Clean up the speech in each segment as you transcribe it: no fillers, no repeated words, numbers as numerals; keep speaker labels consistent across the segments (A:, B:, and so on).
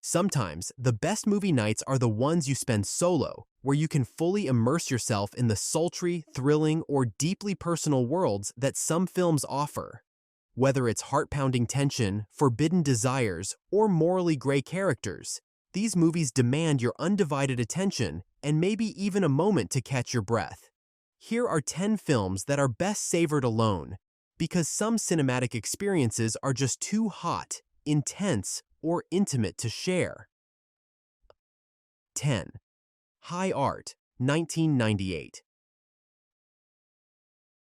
A: Sometimes, the best movie nights are the ones you spend solo, where you can fully immerse yourself in the sultry, thrilling, or deeply personal worlds that some films offer. Whether it's heart-pounding tension, forbidden desires, or morally gray characters, these movies demand your undivided attention and maybe even a moment to catch your breath. Here are 10 films that are best savored alone, because some cinematic experiences are just too hot, intense, or intimate to share. 10. High Art, 1998.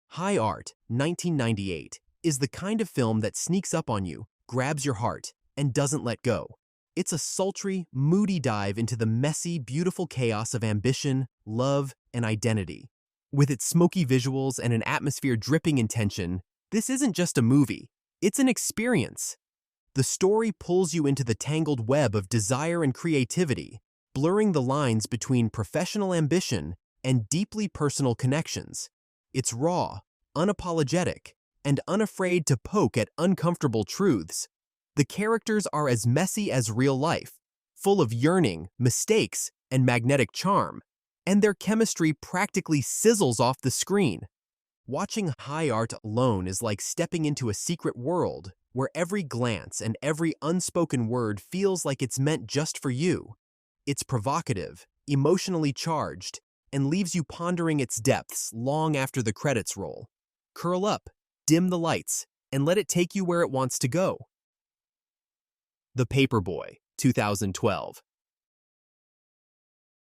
A: High Art, 1998, is the kind of film that sneaks up on you, grabs your heart, and doesn't let go. It's a sultry, moody dive into the messy, beautiful chaos of ambition, love, and identity. With its smoky visuals and an atmosphere dripping in tension, this isn't just a movie, it's an experience. The story pulls you into the tangled web of desire and creativity, blurring the lines between professional ambition and deeply personal connections. It's raw, unapologetic, and unafraid to poke at uncomfortable truths. The characters are as messy as real life, full of yearning, mistakes, and magnetic charm, and their chemistry practically sizzles off the screen. Watching High Art alone is like stepping into a secret world where every glance and every unspoken word feels like it's meant just for you. It's provocative, emotionally charged, and leaves you pondering its depths long after the credits roll. Curl up, dim the lights, and let it take you where it wants to go. The Paperboy, 2012.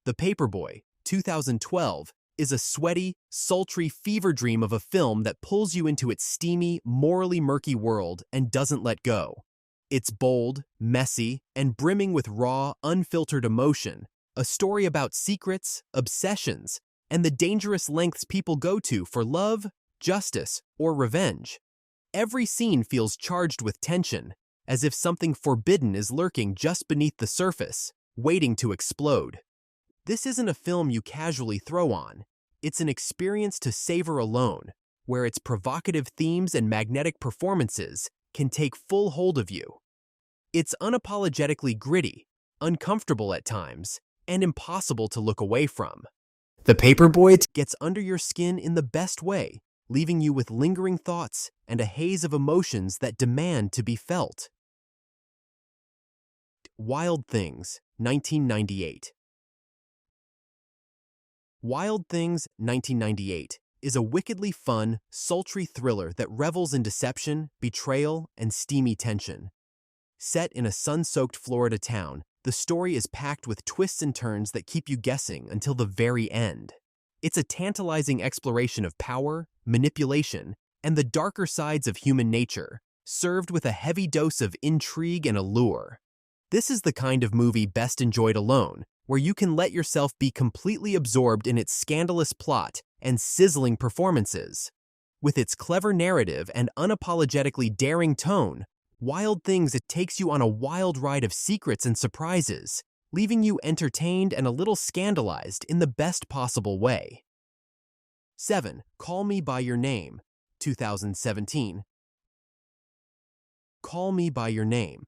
A: The Paperboy, 2012, is a sweaty, sultry fever dream of a film that pulls you into its steamy, morally murky world and doesn't let go. It's bold, messy, and brimming with raw, unfiltered emotion, a story about secrets, obsessions, and the dangerous lengths people go to for love, justice, or revenge. Every scene feels charged with tension, as if something forbidden is lurking just beneath the surface, waiting to explode. This isn't a film you casually throw on. It's an experience to savor alone, where its provocative themes and magnetic performances can take full hold of you. It's unapologetically gritty, uncomfortable at times, and impossible to look away from. The Paperboy gets under your skin in the best way, leaving you with lingering thoughts and a haze of emotions that demand to be felt. Wild Things, 1998. Wild Things, 1998, is a wickedly fun, sultry thriller that revels in deception, betrayal, and steamy tension. Set in a sun-soaked Florida town, the story is packed with twists and turns that keep you guessing until the very end. It's a tantalizing exploration of power, manipulation, and the darker sides of human nature, served with a heavy dose of intrigue and allure. This is the kind of movie best enjoyed alone, where you can let yourself be completely absorbed in its scandalous plot and sizzling performances. With its clever narrative and unapologetically daring tone, Wild Things takes you on a wild ride of secrets and surprises, leaving you entertained and a little scandalized in the best possible way. 7. Call Me by Your Name, 2017. Call Me by Your Name,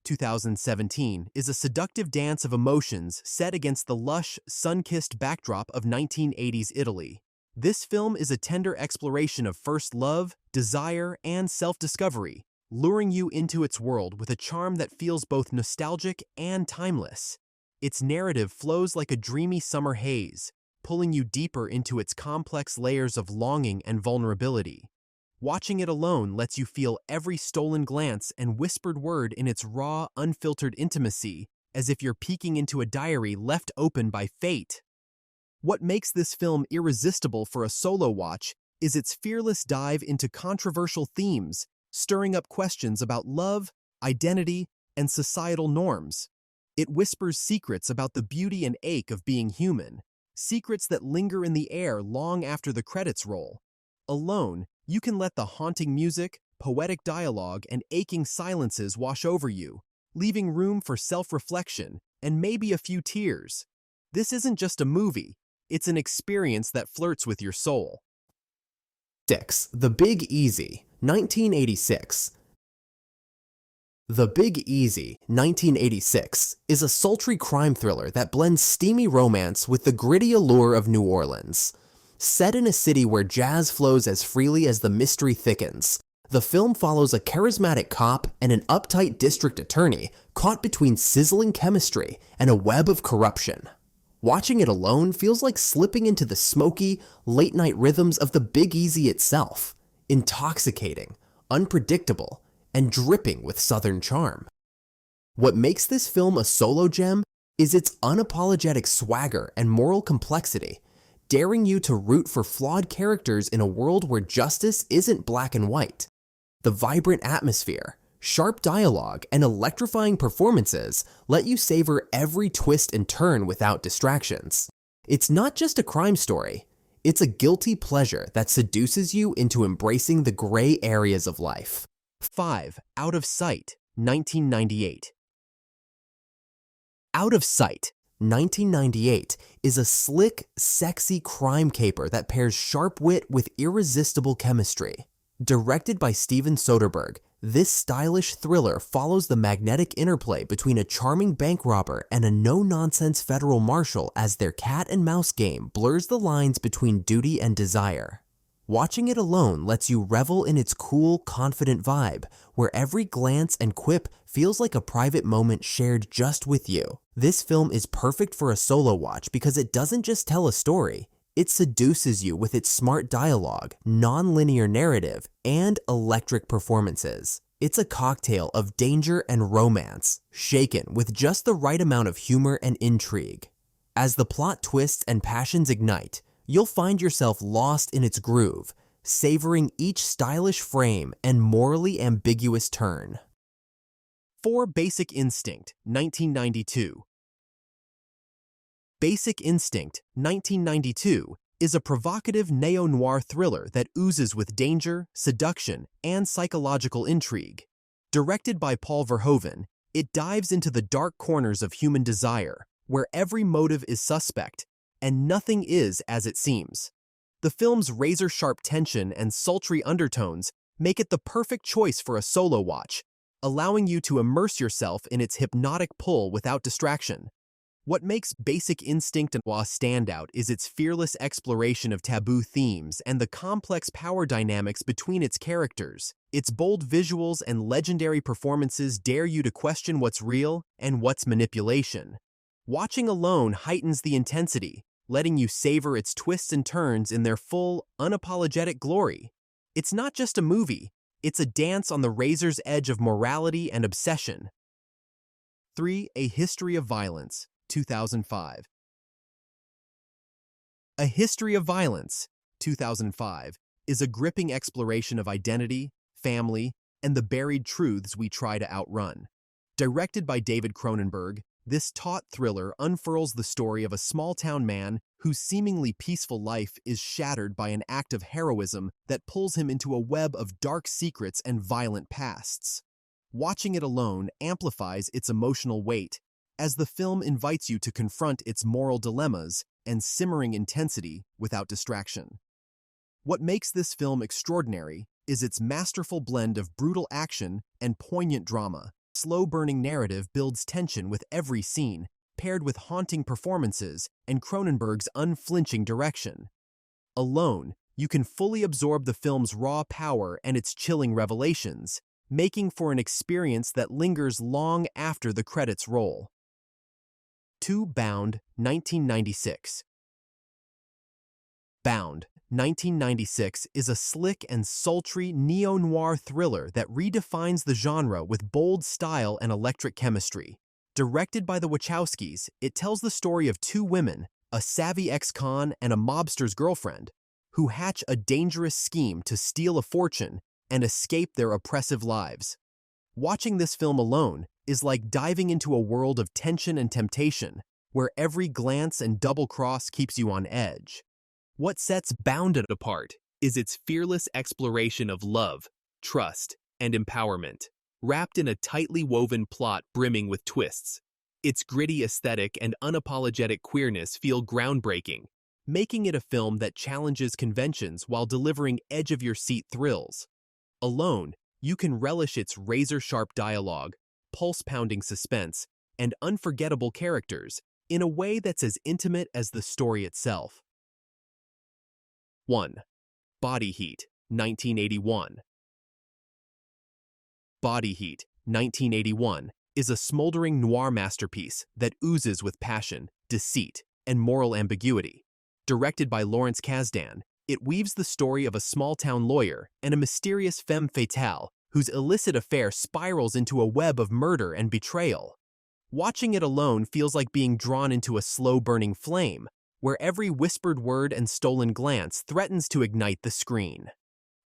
A: 2017, is a seductive dance of emotions set against the lush, sun-kissed backdrop of 1980s Italy. This film is a tender exploration of first love, desire, and self-discovery, luring you into its world with a charm that feels both nostalgic and timeless. Its narrative flows like a dreamy summer haze, pulling you deeper into its complex layers of longing and vulnerability. Watching it alone lets you feel every stolen glance and whispered word in its raw, unfiltered intimacy, as if you're peeking into a diary left open by fate. What makes this film irresistible for a solo watch is its fearless dive into controversial themes, stirring up questions about love, identity, and societal norms. It whispers secrets about the beauty and ache of being human, secrets that linger in the air long after the credits roll. Alone, you can let the haunting music, poetic dialogue, and aching silences wash over you, leaving room for self-reflection and maybe a few tears. This isn't just a movie, it's an experience that flirts with your soul. 6. The Big Easy, 1986. The Big Easy, 1986, is a sultry crime thriller that blends steamy romance with the gritty allure of New Orleans. Set in a city where jazz flows as freely as the mystery thickens, the film follows a charismatic cop and an uptight district attorney caught between sizzling chemistry and a web of corruption. Watching it alone feels like slipping into the smoky, late-night rhythms of the Big Easy itself. Intoxicating, unpredictable, and dripping with Southern charm. What makes this film a solo gem is its unapologetic swagger and moral complexity, daring you to root for flawed characters in a world where justice isn't black and white. The vibrant atmosphere, sharp dialogue, and electrifying performances let you savor every twist and turn without distractions. It's not just a crime story, it's a guilty pleasure that seduces you into embracing the gray areas of life. 5. Out of Sight, 1998. Out of Sight, 1998 is a slick, sexy crime caper that pairs sharp wit with irresistible chemistry. Directed by Steven Soderbergh, this stylish thriller follows the magnetic interplay between a charming bank robber and a no-nonsense federal marshal as their cat-and-mouse game blurs the lines between duty and desire. Watching it alone lets you revel in its cool, confident vibe, where every glance and quip feels like a private moment shared just with you. This film is perfect for a solo watch because it doesn't just tell a story, it seduces you with its smart dialogue, non-linear narrative, and electric performances. It's a cocktail of danger and romance, shaken with just the right amount of humor and intrigue. As the plot twists and passions ignite, you'll find yourself lost in its groove, savoring each stylish frame and morally ambiguous turn. 4. Basic Instinct, 1992. Basic Instinct, 1992 is a provocative neo-noir thriller that oozes with danger, seduction, and psychological intrigue. Directed by Paul Verhoeven, it dives into the dark corners of human desire, where every motive is suspect, and nothing is as it seems. The film's razor-sharp tension and sultry undertones make it the perfect choice for a solo watch, allowing you to immerse yourself in its hypnotic pull without distraction. What makes Basic Instinct a standout is its fearless exploration of taboo themes and the complex power dynamics between its characters. Its bold visuals and legendary performances dare you to question what's real and what's manipulation. Watching alone heightens the intensity, letting you savor its twists and turns in their full, unapologetic glory. It's not just a movie, it's a dance on the razor's edge of morality and obsession. 3. A History of Violence, 2005. A History of Violence, 2005, is a gripping exploration of identity, family, and the buried truths we try to outrun. Directed by David Cronenberg, this taut thriller unfurls the story of a small-town man whose seemingly peaceful life is shattered by an act of heroism that pulls him into a web of dark secrets and violent pasts. Watching it alone amplifies its emotional weight, as the film invites you to confront its moral dilemmas and simmering intensity without distraction. What makes this film extraordinary is its masterful blend of brutal action and poignant drama. Slow-burning narrative builds tension with every scene, paired with haunting performances and Cronenberg's unflinching direction. Alone, you can fully absorb the film's raw power and its chilling revelations, making for an experience that lingers long after the credits roll. 2. Bound, 1996. Bound, 1996 is a slick and sultry neo-noir thriller that redefines the genre with bold style and electric chemistry. Directed by the Wachowskis, it tells the story of two women, a savvy ex-con and a mobster's girlfriend, who hatch a dangerous scheme to steal a fortune and escape their oppressive lives. Watching this film alone is like diving into a world of tension and temptation, where every glance and double cross keeps you on edge. What sets Bound apart is its fearless exploration of love, trust, and empowerment, wrapped in a tightly woven plot brimming with twists. Its gritty aesthetic and unapologetic queerness feel groundbreaking, making it a film that challenges conventions while delivering edge-of-your-seat thrills. Alone, you can relish its razor-sharp dialogue, pulse-pounding suspense, and unforgettable characters in a way that's as intimate as the story itself. 1. Body Heat, 1981. Body Heat, 1981, is a smoldering noir masterpiece that oozes with passion, deceit, and moral ambiguity. Directed by Lawrence Kasdan, it weaves the story of a small-town lawyer and a mysterious femme fatale whose illicit affair spirals into a web of murder and betrayal. Watching it alone feels like being drawn into a slow-burning flame, where every whispered word and stolen glance threatens to ignite the screen.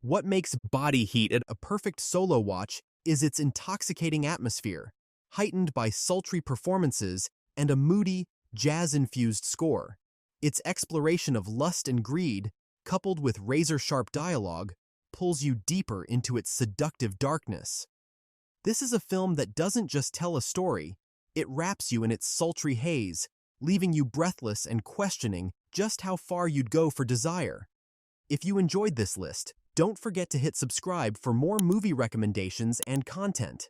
A: What makes Body Heat a perfect solo watch is its intoxicating atmosphere, heightened by sultry performances and a moody, jazz-infused score. Its exploration of lust and greed, coupled with razor-sharp dialogue, pulls you deeper into its seductive darkness. This is a film that doesn't just tell a story, it wraps you in its sultry haze, leaving you breathless and questioning just how far you'd go for desire. If you enjoyed this list, don't forget to hit subscribe for more movie recommendations and content.